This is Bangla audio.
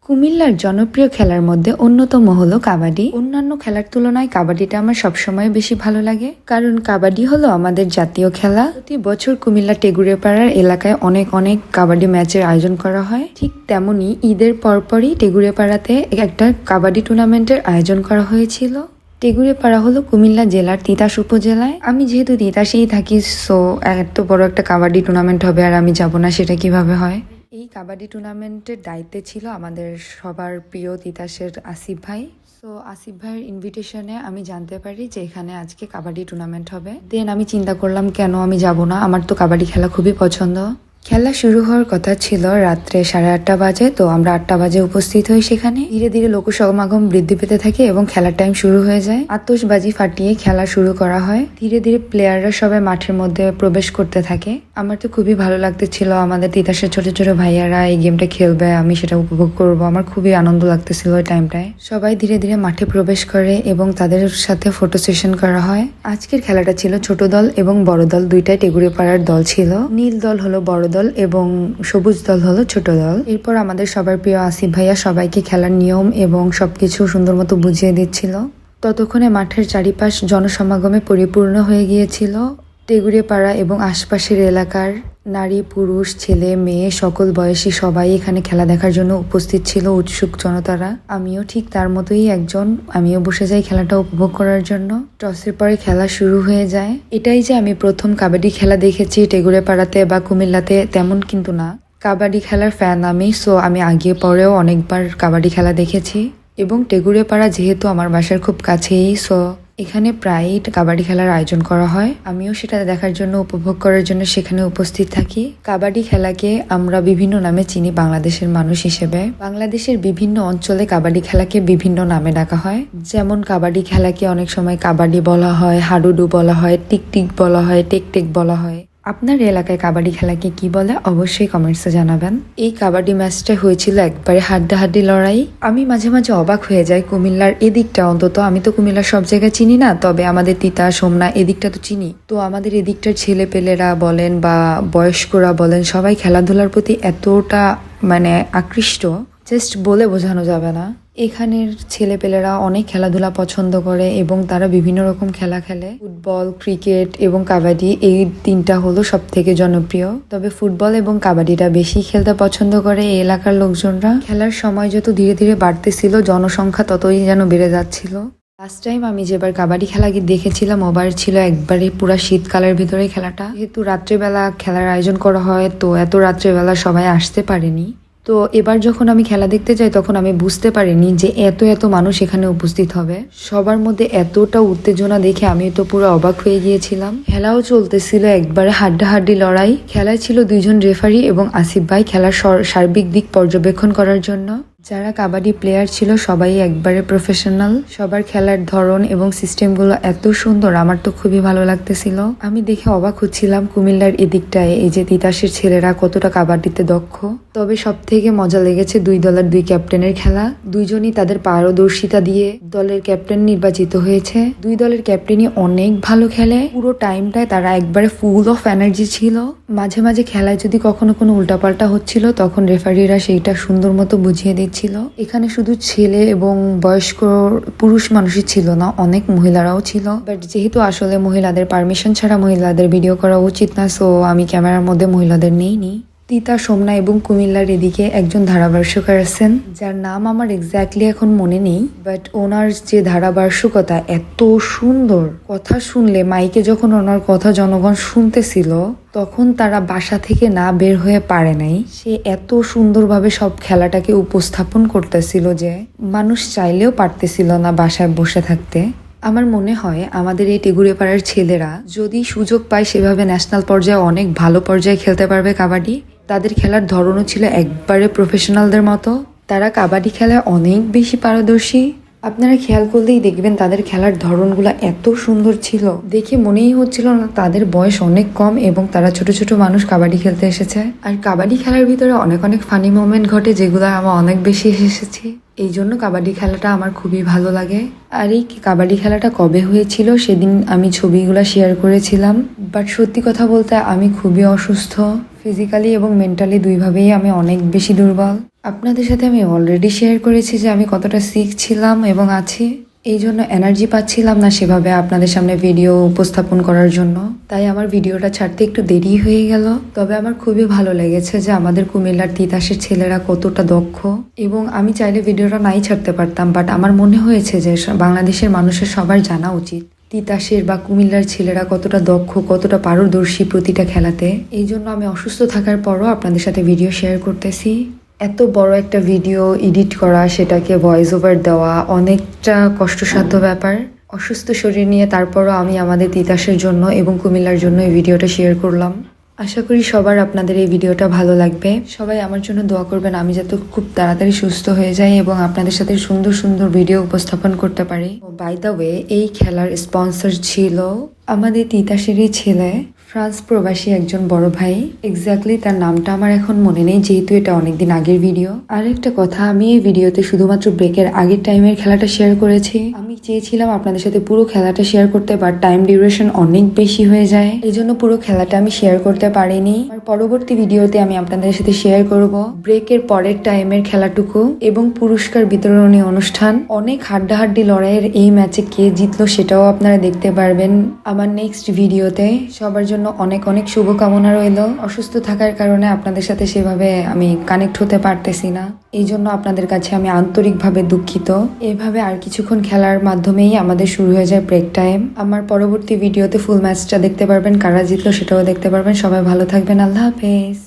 কুমিল্লার জনপ্রিয় খেলার মধ্যে অন্যতম হলো কাবাডি। অন্যান্য খেলার তুলনায় কাবাডিটা আমার সবসময় বেশি ভালো লাগে, কারণ কাবাডি হলো আমাদের জাতীয় খেলা। প্রতি বছর কুমিল্লা টেগুড়িয়াপাড়ার এলাকায় অনেক অনেক কাবাডি ম্যাচের আয়োজন করা হয়। ঠিক তেমনি ঈদের পরপরই টেগুড়িয়াপাড়াতে একটা কাবাডি টুর্নামেন্টের আয়োজন করা হয়েছিল। টেগুড়িয়াপাড়া হলো কুমিল্লা জেলার তিতাস উপজেলায়। আমি যেহেতু তিতাসেই থাকি, সো এত বড় একটা কাবাডি টুর্নামেন্ট হবে আর আমি যাব না, সেটা কিভাবে হয়। এই কাবাডি টুর্নামেন্টের দায়িত্বে ছিল আমাদের সবার প্রিয় তিতাসের আসিফ ভাই। সো আসিফ ভাইয়ের ইনভিটেশনে আমি জানতে পারি যে এখানে আজকে কাবাডি টুর্নামেন্ট হবে। দেন আমি চিন্তা করলাম কেন আমি যাব না, আমার তো কাবাডি খেলা খুবই পছন্দ। খেলা শুরু হওয়ার কথা ছিল রাত্রে 8:30 বাজে, তো আমরা 8টা বাজে উপস্থিত হই সেখানে। ধীরে ধীরে লোক সমাগম বৃদ্ধি পেতে থাকে এবং খেলার টাইম শুরু হয়ে যায়। আতশবাজি ফাটিয়ে খেলা শুরু করা হয়। ধীরে ধীরে প্লেয়াররা সবাই মাঠের মধ্যে প্রবেশ করতে থাকে। আমার তো খুবই ভালো লাগতেছিল, আমাদের তিতাসের ছোট ছোট ভাইয়ারা এই গেমটা খেলবে, আমি সেটা উপভোগ করব। আমার খুবই আনন্দ লাগতেছিল ওই টাইমটায়। সবাই ধীরে ধীরে মাঠে প্রবেশ করে এবং তাদের সাথে ফটো সেশন করা হয়। আজকের খেলাটা ছিল ছোট দল এবং বড় দল দুইটাই টেগুড়িয়াপাড়ার দল ছিল। নীল দল হলো বড় দল এবং সবুজ দল হলো ছোট দল। এরপর আমাদের সবার প্রিয় আসিফ ভাইয়া সবাইকে খেলার নিয়ম এবং সবকিছু সুন্দর মতো বুঝিয়ে দিচ্ছিল। ততক্ষণে মাঠের চারিপাশ জনসমাগমে পরিপূর্ণ হয়ে গিয়েছিল। টেগুড়িয়াপাড়া এবং আশপাশের এলাকার নারী, পুরুষ, ছেলে, মেয়ে সকল বয়সী সবাই এখানে খেলা দেখার জন্য উপস্থিত ছিল, উৎসুক জনতারা। আমিও ঠিক তার মতোই একজন, আমিও বসে যাই খেলাটা উপভোগ করার জন্য। টসের পরে খেলা শুরু হয়ে যায়। এটাই যে আমি প্রথম কাবাডি খেলা দেখেছি টেগুড়িয়াপাড়াতে বা কুমিল্লাতে তেমন কিন্তু না। কাবাডি খেলার ফ্যান আমি, সো আমি আগে পরেও অনেকবার কাবাডি খেলা দেখেছি। এবং টেগুড়িয়াপাড়া যেহেতু আমার বাসার খুব কাছেই, সো এখানে প্রায়ই কাবাডি খেলার আয়োজন করা হয়। আমিও সেটা দেখার জন্য, উপভোগ করার জন্য সেখানে উপস্থিত থাকি। কাবাডি খেলাকে আমরা বিভিন্ন নামে চিনি বাংলাদেশের মানুষ হিসেবে। বাংলাদেশের বিভিন্ন অঞ্চলে কাবাডি খেলাকে বিভিন্ন নামে ডাকা হয়। যেমন কাবাডি খেলাকে অনেক সময় কাবাডি বলা হয়, হাডুডু বলা হয়, টিকটিক বলা হয়, টেকটেক বলা হয়। আপনার এলাকায় কাবাডি খেলাকে কি বলে অবশ্যই কমেন্টসে জানাবেন। এই কাবাডি ম্যাচটা হয়েছিল একবারে হাড্ডাহাড্ডি লড়াই। আমি মাঝে মাঝে অবাক হয়ে যাই কুমিল্লার এদিকটা, অন্তত আমি তো কুমিল্লার সব জায়গায় চিনি না, তবে আমাদের তিতাস, হোমনা এদিকটা তো চিনি। তো আমাদের এদিকটার ছেলে পেলেরা বলেন বা বয়স্করা বলেন, সবাই খেলাধুলার প্রতি এতটা আকৃষ্ট, জাস্ট বলে বোঝানো যাবে না। এখানের ছেলেপেলেরা অনেক খেলাধুলা পছন্দ করে এবং তারা বিভিন্ন রকম খেলা খেলে। ফুটবল, ক্রিকেট এবং কাবাডি, এই তিনটা হলো সব থেকে জনপ্রিয়। তবে ফুটবল এবং কাবাডিটা বেশি খেলতে পছন্দ করে এই এলাকার লোকজনরা। খেলার সময় যত ধীরে ধীরে বাড়তেছিল, জনসংখ্যা ততই যেন বেড়ে যাচ্ছিল। লাস্ট টাইম আমি যেবার কাবাডি খেলা দেখেছিলাম, ওবার ছিল একবারে পুরা শীতকালের ভিতরে খেলাটা। যেহেতু রাত্রেবেলা খেলার আয়োজন করা হয়, তো এত রাত্রেবেলা সবাই আসতে পারেনি। তো এবার যখন আমি খেলা দেখতে যাই, তখন আমি বুঝতে পারিনি যে এত এত মানুষ এখানে উপস্থিত হবে। সবার মধ্যে এতটা উত্তেজনা দেখে আমি তো পুরো অবাক হয়ে গিয়েছিলাম। খেলাও চলতেছিল একবারে হাড্ডাহাড্ডি লড়াই। খেলায় ছিল 2জন রেফারি এবং আসিফ ভাই খেলার সার্বিক দিক পর্যবেক্ষণ করার জন্য। যারা কাবাডি প্লেয়ার ছিল সবাই একবারে প্রফেশনাল। সবার খেলার ধরন এবং সিস্টেমগুলো এত সুন্দর, আমার তো খুবই ভালো লাগতেছিল। আমি দেখে অবাক হচ্ছিলাম কুমিল্লার এদিকটায় এই যে তিতাসের ছেলেরা কতটা কাবাডিতে দক্ষ। তবে সব থেকে মজা লেগেছে 2 দলের 2 ক্যাপ্টেনের খেলা। 2জনই তাদের পারদর্শিতা দিয়ে দলের ক্যাপ্টেন নির্বাচিত হয়েছে। 2 দলের ক্যাপ্টেনই অনেক ভালো খেলে। পুরো টাইমটায় তারা একবারে ফুল অফ এনার্জি ছিল। মাঝে মাঝে খেলায় যদি কখনো কোনো উল্টাপাল্টা হচ্ছিল, তখন রেফারিরা সেইটা সুন্দর মতো বুঝিয়ে দিচ্ছিল। এখানে শুধু ছেলে এবং বয়স্ক পুরুষ মানুষই ছিল না, অনেক মহিলারাও ছিল। বাট যেহেতু আসলে মহিলাদের পারমিশন ছাড়া মহিলাদের ভিডিও করা উচিত না, সো আমি ক্যামেরার মধ্যে মহিলাদের নেইনি। তিতাস, হোমনা এবং কুমিল্লার এদিকে একজন ধারাভাষ্যকার আছেন, যার নাম আমার এক্স্যাক্টলি এখন মনে নেই। বাট ওনার যে ধারাভাষ্যকতা এত সুন্দর, কথা শুনলে মাইকে যখন ওনার কথা জনগণ শুনতেছিল, তখন তারা বাসা থেকে না বের হয়ে পারে নাই। সে এত সুন্দরভাবে সব খেলাটাকে উপস্থাপন করতেছিল যে মানুষ চাইলেও পারতেছিল না বাসায় বসে থাকতে। আমার মনে হয় আমাদের এই টেগুড়িয়াপাড়ার ছেলেরা যদি সুযোগ পায়, সেভাবে ন্যাশনাল পর্যায়ে অনেক ভালো পর্যায়ে খেলতে পারবে কাবাডি। তাদের খেলার ধরনও ছিল একবারে প্রফেশনালদের মতো। তারা কাবাডি খেলায় অনেক বেশি পারদর্শী। আপনারা খেয়াল করলেই দেখবেন তাদের খেলার ধরনগুলো এত সুন্দর ছিল, দেখে মনেই হচ্ছিল না তাদের বয়স অনেক কম এবং তারা ছোট ছোট মানুষ কাবাডি খেলতে এসেছে। আর কাবাডি খেলার ভিতরে অনেক অনেক ফানি মোমেন্ট ঘটে, যেগুলো আমার অনেক বেশি এসেছি। এই জন্য কাবাডি খেলাটা আমার খুবই ভালো লাগে। আর এই কাবাডি খেলাটা কবে হয়েছিল সেদিন আমি ছবিগুলো শেয়ার করেছিলাম। বাট সত্যি কথা বলতে আমি খুবই অসুস্থ, ফিজিক্যালি এবং মেন্টালি দুইভাবেই আমি অনেক বেশি দুর্বল। আপনাদের সাথে আমি অলরেডি শেয়ার করেছি যে আমি কতটা সিক ছিলাম এবং আছি, এই জন্য এনার্জি পাচ্ছিলাম না সেভাবে আপনাদের সামনে ভিডিও উপস্থাপন করার জন্য, তাই আমার ভিডিওটা ছাড়তে একটু দেরি হয়ে গেল। তবে আমার খুবই ভালো লেগেছে যে আমাদের কুমিল্লার তিতাসের ছেলেরা কতটা দক্ষ, এবং আমি চাইলে ভিডিওটা নাই ছাড়তে পারতাম, বাট আমার মনে হয়েছে যে বাংলাদেশের মানুষের সবার জানা উচিত তিতাসের বা কুমিল্লার ছেলেরা কতটা দক্ষ, কতটা পারদর্শী প্রতিটা খেলাতে। এই জন্য আমি অসুস্থ থাকার পরও আপনাদের সাথে ভিডিও শেয়ার করতেছি। এত বড় একটা ভিডিও এডিট করা, সেটাকে ভয়েস ওভার দেওয়া অনেকটা কষ্টসাধ্য ব্যাপার। অসুস্থ শরীর নিয়ে তারপরও আমি আমাদের তিতাসের জন্য এবং কুমিল্লার জন্য এই ভিডিওটা শেয়ার করলাম। আশা করি সবার আপনাদের এই ভিডিওটা ভালো লাগবে। সবাই আমার জন্য দোয়া করবেন আমি যাতে খুব তাড়াতাড়ি সুস্থ হয়ে যাই এবং আপনাদের সাথে সুন্দর সুন্দর ভিডিও উপস্থাপন করতে পারি। বাই দ্য ওয়ে, এই খেলার স্পন্সর ছিল আমাদের তিতাসেরই ছেলে, ফ্রান্স প্রবাসী একজন বড় ভাই। এক্স্যাক্টলি তার নামটা আমার এখন মনে নেই, যেহেতু এটা অনেকদিন আগের ভিডিও। আর একটা কথা, আমি এই ভিডিওতে শুধুমাত্র ব্রেকের আগের টাইমের খেলাটা শেয়ার করেছি। আমি চেয়েছিলাম আপনাদের সাথে পুরো খেলাটা শেয়ার করতে, বাট টাইম ডিউরেশন অনেক বেশি হয়ে যায়, এই জন্য পুরো খেলাটা আমি শেয়ার করতে পারিনি। আর পরবর্তী ভিডিওতে আমি আপনাদের সাথে শেয়ার করব ব্রেকের পরের টাইমের খেলাটুকু এবং পুরস্কার বিতরণী অনুষ্ঠান। অনেক হাড্ডাহাড্ডি লড়াইয়ের এই ম্যাচে কে জিতলো সেটাও আপনারা দেখতে পারবেন আমার নেক্সট ভিডিওতে। সবার জন্য অনেক অনেক শুভকামনা রইল। অসুস্থ থাকার কারণে আপনাদের সাথে সেভাবে আমি কানেক্ট হতে পারতেছি না, এই জন্য আপনাদের কাছে আমি আন্তরিকভাবে দুঃখিত। এভাবে আর কিছুক্ষণ খেলার মাধ্যমেই আমাদের শুরু হয়ে যায় ব্রেক টাইম। আমার পরবর্তী ভিডিওতে ফুল ম্যাচটা দেখতে পারবেন, কারা জিতলো সেটাও দেখতে পারবেন। সবাই ভালো থাকবেন, আল্লাহ হাফেজ।